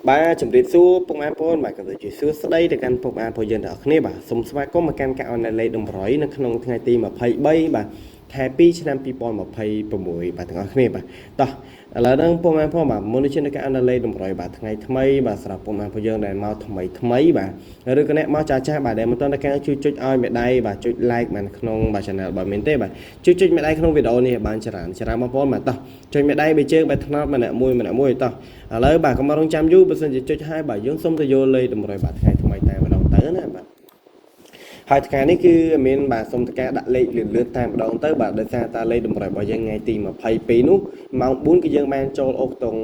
ba chấm đến số phong an phong mà cái gì số đây để căn phong an phong dân ở này bà sum spai có một căn cạo này lấy đồng roi nó không ngày ti mà pay bay bà happy cho nên people mà payประมวยbà thằng ở này bàต่อแล้วนั่งphong an phong mà muốn trên cái anh lấy đồng roi bà ngày thay mấy bàสำหรับphong an phong dân này mau thay mấy bà rồi cái này mau cha bà đểมันต้องการជួយឲ្យមេដៃបាទជួយ like มันក្នុងបាទ channel បាទមែនទេបាទជួយមេដៃក្នុងវីដេអូនេះបានច្រើនបងប្អូនបាទតោះជួយមេដៃបីជើងបែរថ្នោតម្នាក់មួយតោះឥឡូវបាទកុំរងចាំយូរបើសិនជាចុចឲ្យបាទយើងសុំទៅយកលេខតម្រុយបាទថ្ងៃថ្មីតែម្ដងទៅណាបាទហើយថ្ងៃនេះគឺមានបាទសុំតការដាក់លេខលឿនតែម្ដងទៅបាទដោយសារតាលេខតម្រុយរបស់យើងថ្ងៃទី22នោះម៉ោង4គឺយើងបានចូលអុកតុង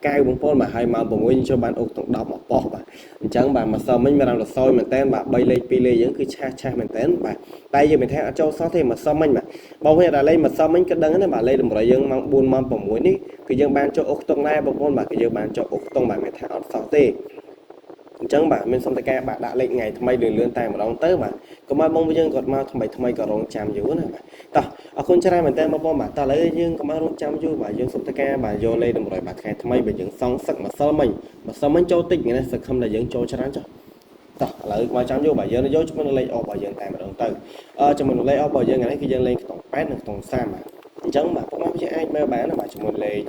កៅបងប្អូនបាទហើយម៉ោង6យើងចូលបានអុកតុង10មកប៉ោះបាទអញ្ចឹងបាទម្សិលមិញមានរំលសោយមែនតើបាទ3លេខ2លេខយើងគឺឆាស់មែនតើបាទតែយើងមិនថាអត់ចូលសោះទេម្សិលមិញបាទបងប្អូនតែលេខម្សិលមិញក៏ដឹងណាបាទលេខតម្រុយយើងម៉ោង4ម៉ោង6នេះគឺយើងបានចូលអុកតុងដែរបងប្អូនបាទគឺយើងបានចូលអុកតុងបាទមិនថាអត់សោះទេអញ្ចឹងបាទមានសុំតការបាទដាក់លេខថ្ងៃថ្មីលឿនតែម្ដងទៅបាទកុំឲ្យបងយើងគាត់មកថ្មីក៏រងចាំយូរណាបាទតោះអរគុណច្រើនមែនតើបងប្អូនបាទតោះឥឡូវយើងកុំឲ្យរងចាំយូរបាទយើងសុំតការបាទយកលេខតម្រុយបាទថ្ងៃថ្មីបើយើងសងសឹកម្សិលមិញចូលតិចណាសឹកខំតែយើងចូលច្រើនចុះតោះឥឡូវមកចាំយូរបាទយើងយកជាមួយលេខអបរបស់យើងតែម្ដងទៅជាមួយលេខអបរបស់យើងនេះគឺយើងលេខខ្ទង់8និងខ្ទង់30បាទអញ្ចឹងបាទបងប្អូនយើងអាចមើលបានណាបាទជាមួយលេខ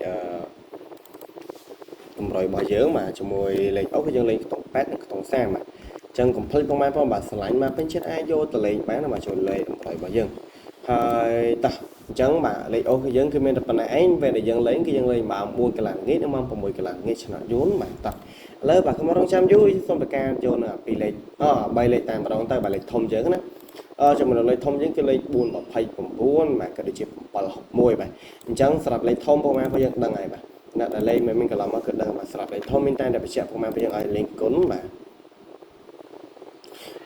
តម្រុយរបស់យើងបាទជាមួយលេខអុកគឺយើងលេខខ្ទង់8និងខ្ទង់30បាទអញ្ចឹងកុំភ្លេចបងប្អូនបាទឆ្លាញ់មកពេញចិត្តអាចយកទៅលេខបានណាបាទជួយលេខតម្រុយរបស់យើងហើយតោះអញ្ចឹងបាទលេខអុកគឺយើងគឺមានតែប៉ុណ្ណេះឯងពេលដែលយើងលេងគឺយើងលេងម៉ោង4កន្លះល្ងាចនិងម៉ោង6កន្លះល្ងាចឆ្នោតយួនបាទតោះឥឡូវបាទខ្ញុំរងចាំយូរសូមប្រកាសយកនៅ2លេខ3លេខតែម្ដងទៅបាទលេខធំយើងណាចំណុចលេខធំយើងគឺលេខ429បាទក៏ដូចជា761បាទអញ្ចឹងសម្រាប់លេខធំបងប្អូនយើងដឹងហើយបាទអ្នកដែលលេងមិនកន្លងមកគឺដឹងបាទស្រាប់លេខធំមានតែបញ្ជាក់បងប្អូនយើងឲ្យលេងគុណបាទ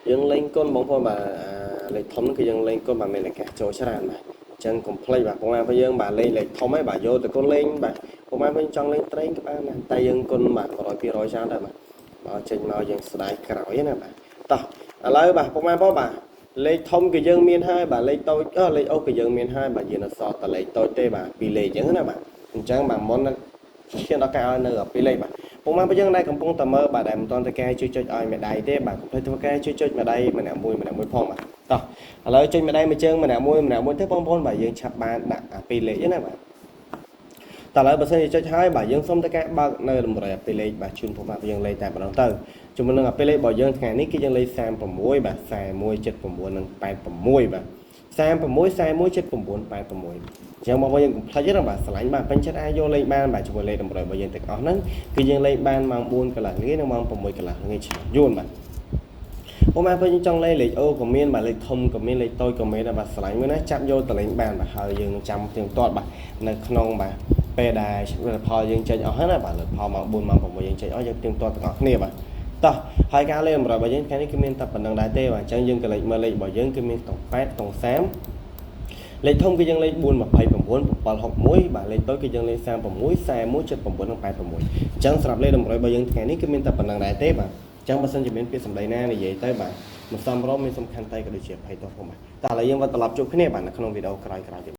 យើងលេងគុណបងប្អូនបាទលេខធំគឺយើងលេងគុណបាទមានឱកាសចូលច្រើនបាទអញ្ចឹងកុំភ្លេចបាទបងប្អូនយើងបាទលេងលេខធំហើយបាទយកទៅគុណលេងបាទបងប្អូនចង់លេងត្រេងក៏បានដែរតែយើងគុណបាទ100 200ច្រើនដែរបាទបើចេញមកយើងស្ដាយក្រោយណាបាទតោះឥឡូវបាទបងប្អូនបាទលេខធំគឺយើងមានហើយបាទលេខតូចលេខអុកគឺយើងមានហើយបាទយើងអត់សល់តែលេខតូចទេបាទ2លេខអញ្ចឹងណាបាទអញ្ចឹងបាទមុនឈានដល់ការឲ្យនៅ2លេខបាទបងប្អូនយើងដែលកំពុងតែមើលបាទដែលមិនទាន់តែកែជួយចុចឲ្យមេដៃទេបាទកុំភ្លេចធ្វើការជួយចុចម្ដៃម្នាក់មួយផងបាទតោះឥឡូវចុចម្ដៃមួយជើងម្នាក់មួយទៅបងប្អូនបាទយើងឆាប់បានដាក់2លេខណាបាទតើឥឡូវបើសិនជាចុចហើយបាទយើងសុំតែការបើកនៅតម្រុយ2លេខបាទជូនបងប្អូនយើងលេខតែម្ដងទៅជាមួយនឹង2លេខរបស់យើងថ្ងៃនេះគឺយើងលេខ36បាទ4179និង86បាទ36 41 79 86អញ្ចឹងបងប្អូនយើងកុំភ្លេចណាបាទឆ្លាញ់បាទពេញចិត្តអាចយកលេខបានបាទជាមួយលេខតម្រុយរបស់យើងទាំងអស់ហ្នឹងគឺយើងលេខបានម៉ោង4កន្លះល្ងាចនិងម៉ោង6កន្លះល្ងាចយូរបាទបងប្អូនយើងចង់លេខអូក៏មានបាទលេខធំក៏មានលេខតូចក៏មានដែរបាទឆ្លាញ់មួយណាចាប់យកទៅលេងបានបាទហើយយើងចាំទៀងទាត់បាទនៅក្នុងបាទពេលដែលផលយើងចេញអស់ហើយណាបាទផលម៉ោង4ម៉ោង6យើងចេញអស់យើងទៀងទាត់ទាំងអស់គ្នាបាទតោះហើយការលេខតម្រុយរបស់យើងថ្ងៃនេះគឺមានតែប៉ុណ្្នឹងដែរទេបាទអញ្ចឹងយើងក៏លេខមើលលេខរបស់យើងគឺមានក្នុង8ក្នុង30លេខធំគឺយើងលេខ429 761បាទលេខតូចគឺយើងលេខ36 41 79និង86អញ្ចឹងសម្រាប់លេខតម្រុយរបស់យើងថ្ងៃនេះគឺមានតែប៉ុណ្្នឹងដែរទេបាទអញ្ចឹងបើសិនជាមានពាក្យសម្ដីណានិយាយទៅបាទមិនសមរម្យមានសំខាន់តែក៏ដូចជាអភ័យទោសផងបាទតែឥឡូវយើងមកត្រឡប់ជួបគ្នាបាទនៅក្នុងវីដេអូក្រោយៗទៀត